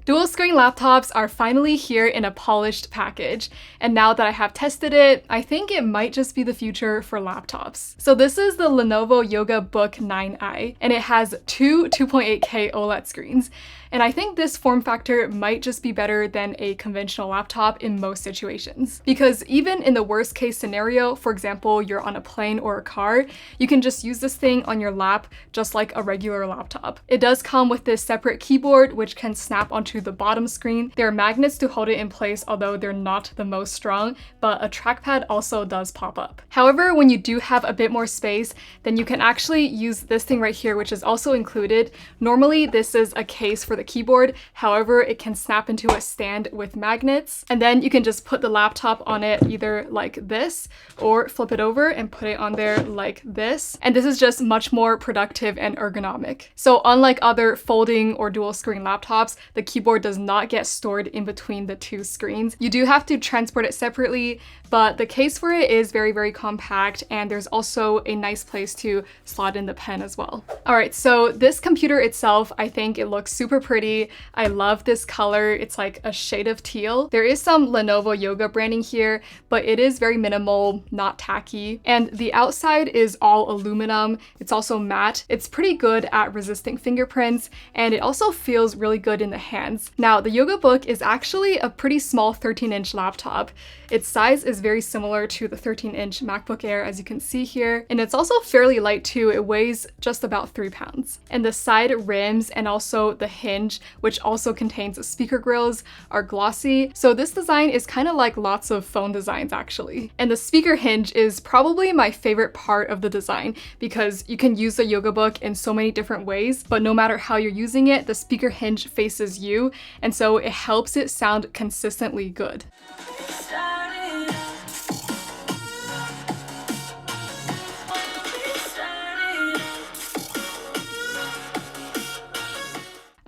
Dual screen laptops are finally here in a polished package, and now that I have tested it, I think it might just be the future for laptops. So this is the Lenovo Yoga Book 9i, and it has two 2.8K OLED screens. And I think this form factor might just be better than a conventional laptop in most situations. Because even in the worst case scenario, for example, you're on a plane or a car, you can just use this thing on your lap just like a regular laptop. It does come with this separate keyboard which can snap onto the bottom screen. There are magnets to hold it in place, although they're not the most strong, but a trackpad also does pop up. However, when you do have a bit more space, then you can actually use this thing right here, which is also included. Normally, this is a case for the keyboard. However, it can snap into a stand with magnets, and then you can just put the laptop on it either like this or flip it over and put it on there like this. And this is just much more productive and ergonomic. So unlike other folding or dual screen laptops, the keyboard does not get stored in between the two screens. You do have to transport it separately, but the case for it is very, very compact, and there's also a nice place to slot in the pen as well. All right, so this computer itself, I think it looks super pretty. I love this color. It's like a shade of teal. There is some Lenovo Yoga branding here, but it is very minimal, not tacky. And the outside is all aluminum. It's also matte. It's pretty good at resisting fingerprints, and it also feels really good in the hands. Now, the Yoga Book is actually a pretty small 13-inch laptop. Its size is very similar to the 13-inch MacBook Air, as you can see here. And it's also fairly light too. It weighs just about 3 pounds. And the side rims and also the hinge, which also contains speaker grills, are glossy. So this design is kind of like lots of phone designs actually. And the speaker hinge is probably my favorite part of the design because you can use the Yoga Book in so many different ways, but no matter how you're using it, the speaker hinge faces you. And so it helps it sound consistently good.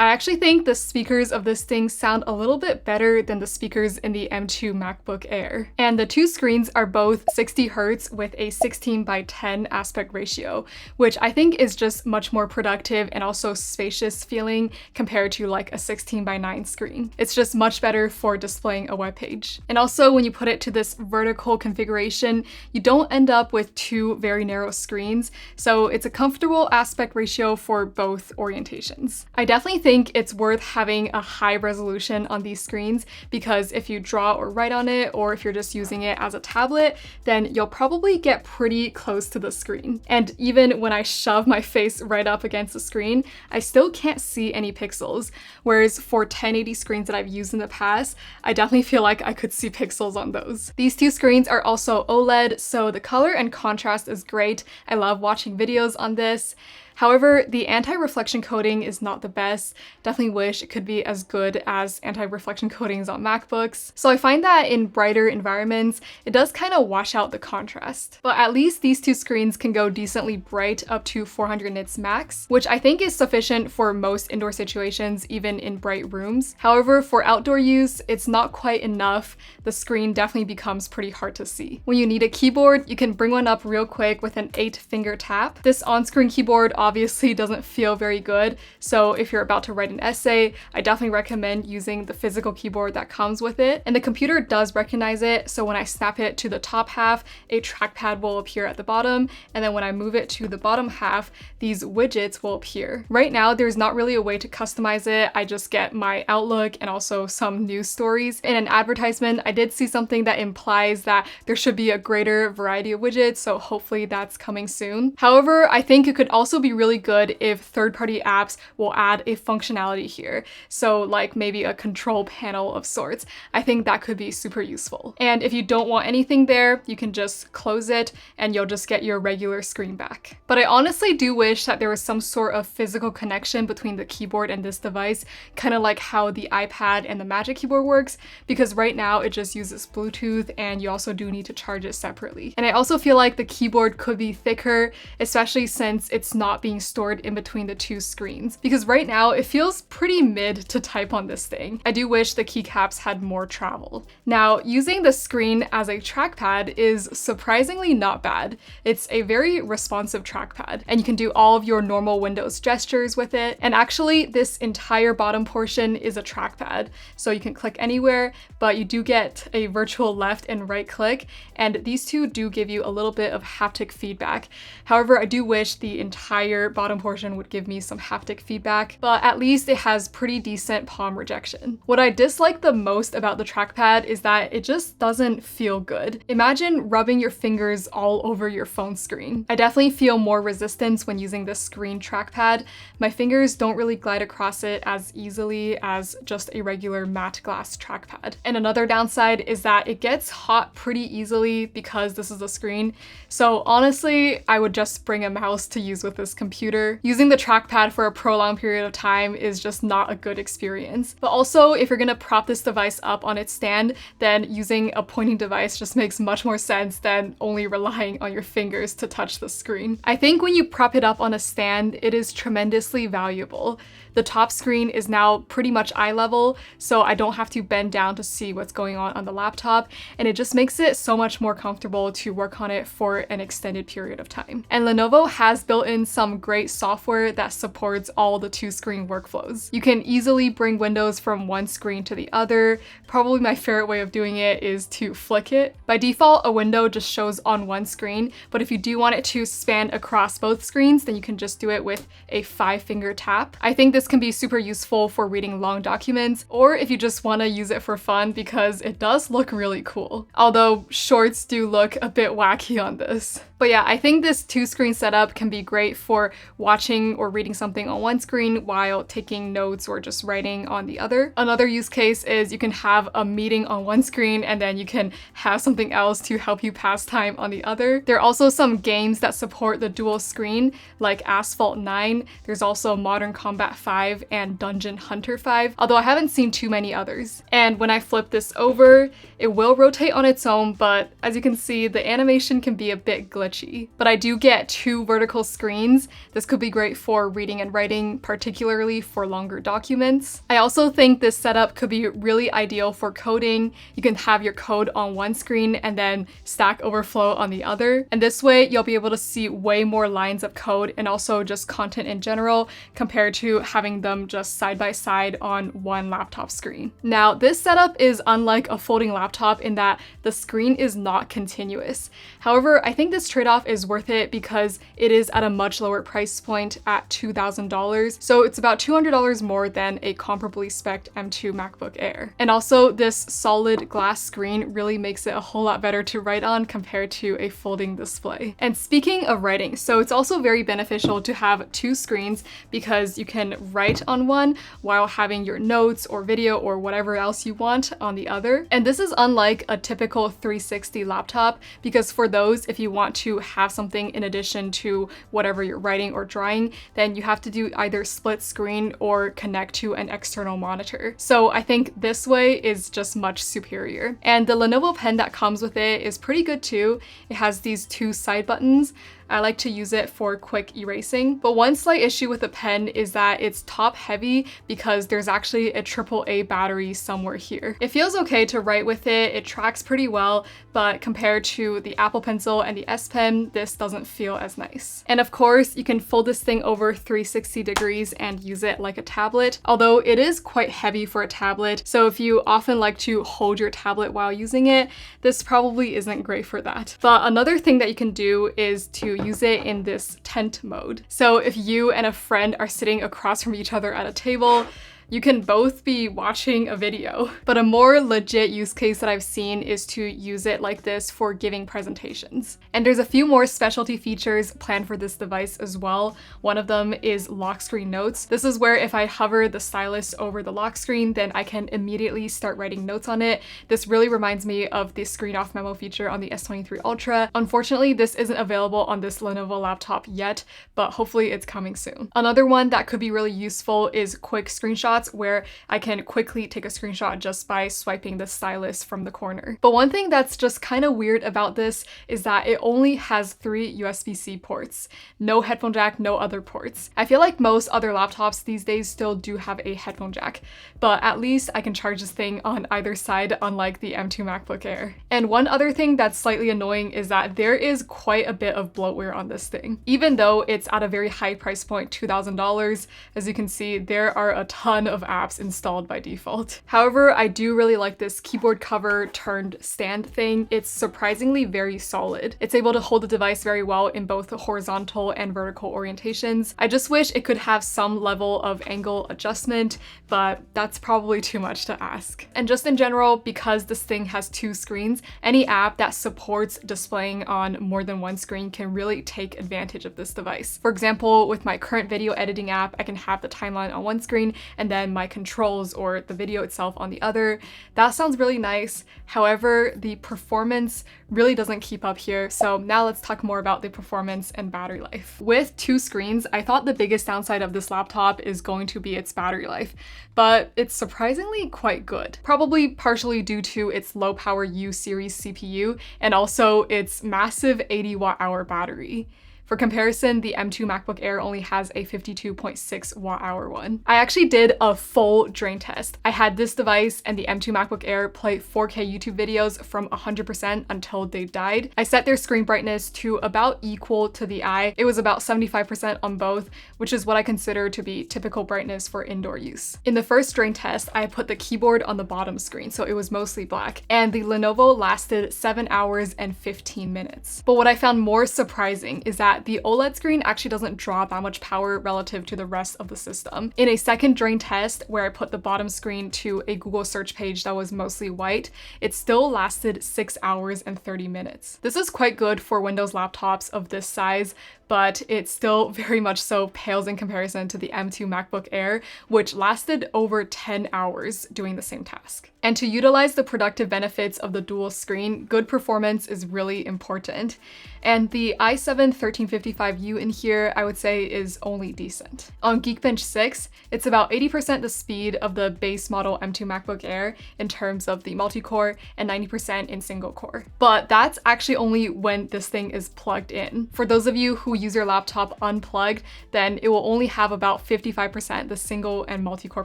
I actually think the speakers of this thing sound a little bit better than the speakers in the M2 MacBook Air. And the two screens are both 60 Hz with a 16:10 aspect ratio, which I think is just much more productive and also spacious feeling compared to like a 16:9 screen. It's just much better for displaying a web page. And also when you put it to this vertical configuration, you don't end up with two very narrow screens. So it's a comfortable aspect ratio for both orientations. I definitely think it's worth having a high resolution on these screens because if you draw or write on it, or if you're just using it as a tablet, then you'll probably get pretty close to the screen. And even when I shove my face right up against the screen, I still can't see any pixels. Whereas for 1080 screens that I've used in the past, I definitely feel like I could see pixels on those. These two screens are also OLED, so the color and contrast is great. I love watching videos on this. However, the anti-reflection coating is not the best. Definitely wish it could be as good as anti-reflection coatings on MacBooks. So I find that in brighter environments, it does kind of wash out the contrast. But at least these two screens can go decently bright up to 400 nits max, which I think is sufficient for most indoor situations, even in bright rooms. However, for outdoor use, it's not quite enough. The screen definitely becomes pretty hard to see. When you need a keyboard, you can bring one up real quick with an 8-finger tap. This on-screen keyboard obviously doesn't feel very good, so if you're about to write an essay, I definitely recommend using the physical keyboard that comes with it. And the computer does recognize it, so when I snap it to the top half, a trackpad will appear at the bottom, and then when I move it to the bottom half, these widgets will appear. Right now, there's not really a way to customize it. I just get my Outlook and also some news stories. In an advertisement, I did see something that implies that there should be a greater variety of widgets, so hopefully that's coming soon. However, I think it could also be really good if third-party apps will add a functionality here. So like maybe a control panel of sorts. I think that could be super useful. And if you don't want anything there, you can just close it and you'll just get your regular screen back. But I honestly do wish that there was some sort of physical connection between the keyboard and this device, kind of like how the iPad and the Magic Keyboard works, because right now it just uses Bluetooth and you also do need to charge it separately. And I also feel like the keyboard could be thicker, especially since it's not being being stored in between the two screens, because right now it feels pretty mid to type on this thing. I do wish the keycaps had more travel. Now, using the screen as a trackpad is surprisingly not bad. It's a very responsive trackpad, and you can do all of your normal Windows gestures with it. And actually, this entire bottom portion is a trackpad, so you can click anywhere, but you do get a virtual left and right click, and these two do give you a little bit of haptic feedback. However, I do wish the entire bottom portion would give me some haptic feedback, but at least it has pretty decent palm rejection. What I dislike the most about the trackpad is that it just doesn't feel good. Imagine rubbing your fingers all over your phone screen. I definitely feel more resistance when using the screen trackpad. My fingers don't really glide across it as easily as just a regular matte glass trackpad. And another downside is that it gets hot pretty easily because this is a screen. So honestly, I would just bring a mouse to use with this computer. Using the trackpad for a prolonged period of time is just not a good experience. But also, if you're gonna prop this device up on its stand, then using a pointing device just makes much more sense than only relying on your fingers to touch the screen. I think when you prop it up on a stand, it is tremendously valuable. The top screen is now pretty much eye level, so I don't have to bend down to see what's going on the laptop, and it just makes it so much more comfortable to work on it for an extended period of time. And Lenovo has built in some great software that supports all the two-screen workflows. You can easily bring windows from one screen to the other. Probably my favorite way of doing it is to flick it. By default, a window just shows on one screen, but if you do want it to span across both screens, then you can just do it with a 5-finger tap. I think this can be super useful for reading long documents, or if you just want to use it for fun because it does look really cool. Although shorts do look a bit wacky on this. But yeah, I think this two-screen setup can be great for watching or reading something on one screen while taking notes or just writing on the other. Another use case is you can have a meeting on one screen and then you can have something else to help you pass time on the other. There are also some games that support the dual screen, like Asphalt 9. There's also Modern Combat 5 and Dungeon Hunter 5, although I haven't seen too many others. And when I flip this over, it will rotate on its own, but as you can see, the animation can be a bit glitchy. But I do get 2 vertical screens. This could be great for reading and writing, particularly for longer documents. I also think this setup could be really ideal for coding. You can have your code on one screen and then Stack Overflow on the other. And this way, you'll be able to see way more lines of code and also just content in general compared to having them just side by side on one laptop screen. Now, this setup is unlike a folding laptop in that the screen is not continuous. However, I think this trade-off is worth it because it is at a much lower price point at $2,000. So it's about $200 more than a comparably spec'd M2 MacBook Air. And also this solid glass screen really makes it a whole lot better to write on compared to a folding display. And speaking of writing, so it's also very beneficial to have 2 screens because you can write on one while having your notes or video or whatever else you want on the other. And this is unlike a typical 360 laptop because for those, if you want to have something in addition to whatever you're writing or drawing, then you have to do either split screen or connect to an external monitor. So I think this way is just much superior. And the Lenovo pen that comes with it is pretty good too. It has these 2 side buttons. I like to use it for quick erasing. But one slight issue with the pen is that it's top heavy because there's actually a AAA battery somewhere here. It feels okay to write with it, it tracks pretty well, but compared to the Apple Pencil and the S Pen, this doesn't feel as nice. And of course, you can fold this thing over 360 degrees and use it like a tablet, although it is quite heavy for a tablet. So if you often like to hold your tablet while using it, this probably isn't great for that. But another thing that you can do is to use it in this tent mode. So if you and a friend are sitting across from each other at a table, you can both be watching a video. But a more legit use case that I've seen is to use it like this for giving presentations. And there's a few more specialty features planned for this device as well. One of them is lock screen notes. This is where if I hover the stylus over the lock screen, then I can immediately start writing notes on it. This really reminds me of the screen off memo feature on the S23 Ultra. Unfortunately, this isn't available on this Lenovo laptop yet, but hopefully it's coming soon. Another one that could be really useful is quick screenshots. spots where I can quickly take a screenshot just by swiping the stylus from the corner. But one thing that's just kind of weird about this is that it only has 3 USB-C ports. No headphone jack, no other ports. I feel like most other laptops these days still do have a headphone jack, but at least I can charge this thing on either side, unlike the M2 MacBook Air. And one other thing that's slightly annoying is that there is quite a bit of bloatware on this thing. Even though it's at a very high price point, $2,000, as you can see, there are a ton of apps installed by default. However, I do really like this keyboard cover turned stand thing. It's surprisingly very solid. It's able to hold the device very well in both horizontal and vertical orientations. I just wish it could have some level of angle adjustment, but that's probably too much to ask. And just in general, because this thing has 2 screens, any app that supports displaying on more than one screen can really take advantage of this device. For example, with my current video editing app, I can have the timeline on one screen and then my controls or the video itself on the other. That sounds really nice. However, the performance really doesn't keep up here. So now let's talk more about the performance and battery life. With 2 screens, I thought the biggest downside of this laptop is going to be its battery life, but it's surprisingly quite good. Probably partially due to its low power U series CPU and also its massive 80 watt-hour battery. For comparison, the M2 MacBook Air only has a 52.6 watt-hour one. I actually did a full drain test. I had this device and the M2 MacBook Air play 4K YouTube videos from 100% until they died. I set their screen brightness to about equal to the eye. It was about 75% on both, which is what I consider to be typical brightness for indoor use. In the first drain test, I put the keyboard on the bottom screen, so it was mostly black, and the Lenovo lasted 7 hours and 15 minutes. But what I found more surprising is that the OLED screen actually doesn't draw that much power relative to the rest of the system. In a second drain test, where I put the bottom screen to a Google search page that was mostly white, it still lasted 6 hours and 30 minutes. This is quite good for Windows laptops of this size, but it still very much so pales in comparison to the M2 MacBook Air, which lasted over 10 hours doing the same task. And to utilize the productive benefits of the dual screen, good performance is really important. And the i7-1355U in here, I would say, is only decent. On Geekbench 6, it's about 80% the speed of the base model M2 MacBook Air in terms of the multi-core and 90% in single core. But that's actually only when this thing is plugged in. For those of you who use your laptop unplugged, then it will only have about 55% the single and multi-core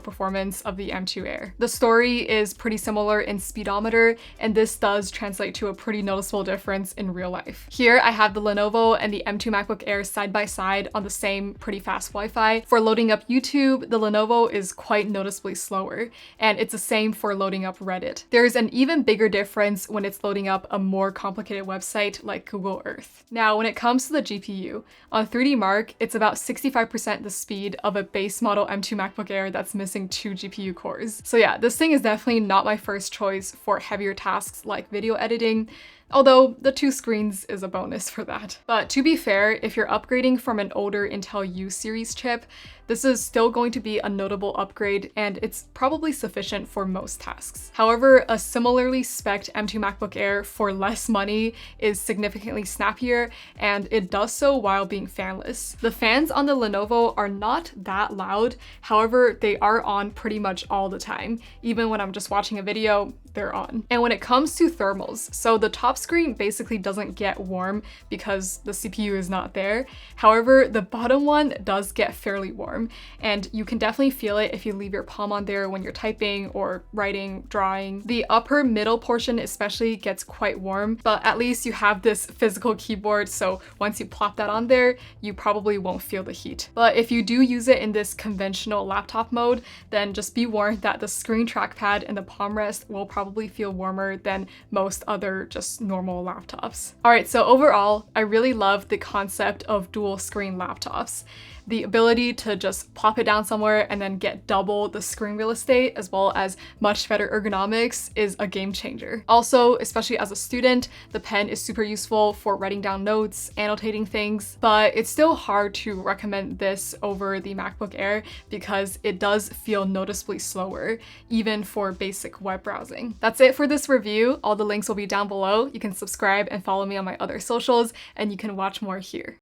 performance of the M2 Air. The story is pretty similar in speedometer, and this does translate to a pretty noticeable difference in real life. Here I have the Lenovo and the M2 MacBook Air side by side on the same pretty fast Wi-Fi. For loading up YouTube, the Lenovo is quite noticeably slower, and it's the same for loading up Reddit. There's an even bigger difference when it's loading up a more complicated website like Google Earth. Now, when it comes to the GPU, on 3D Mark, it's about 65% the speed of a base model M2 MacBook Air that's missing 2 GPU cores. So yeah, this thing is definitely not my first choice for heavier tasks like video editing, although the 2 screens is a bonus for that. But to be fair, if you're upgrading from an older Intel U series chip, this is still going to be a notable upgrade, and it's probably sufficient for most tasks. However, a similarly spec'd M2 MacBook Air for less money is significantly snappier, and it does so while being fanless. The fans on the Lenovo are not that loud, however, they are on pretty much all the time. Even when I'm just watching a video, they're on. And when it comes to thermals, so the top screen basically doesn't get warm because the CPU is not there. However, the bottom one does get fairly warm, and you can definitely feel it if you leave your palm on there when you're typing or writing, drawing. The upper middle portion especially gets quite warm, but at least you have this physical keyboard, so once you plop that on there, you probably won't feel the heat. But if you do use it in this conventional laptop mode, then just be warned that the screen trackpad and the palm rest will probably feel warmer than most other just normal laptops. Alright, so overall, I really love the concept of dual screen laptops. The ability to just plop it down somewhere and then get double the screen real estate, as well as much better ergonomics, is a game changer. Also, especially as a student, the pen is super useful for writing down notes, annotating things, but it's still hard to recommend this over the MacBook Air because it does feel noticeably slower, even for basic web browsing. That's it for this review. All the links will be down below. You can subscribe and follow me on my other socials, and you can watch more here.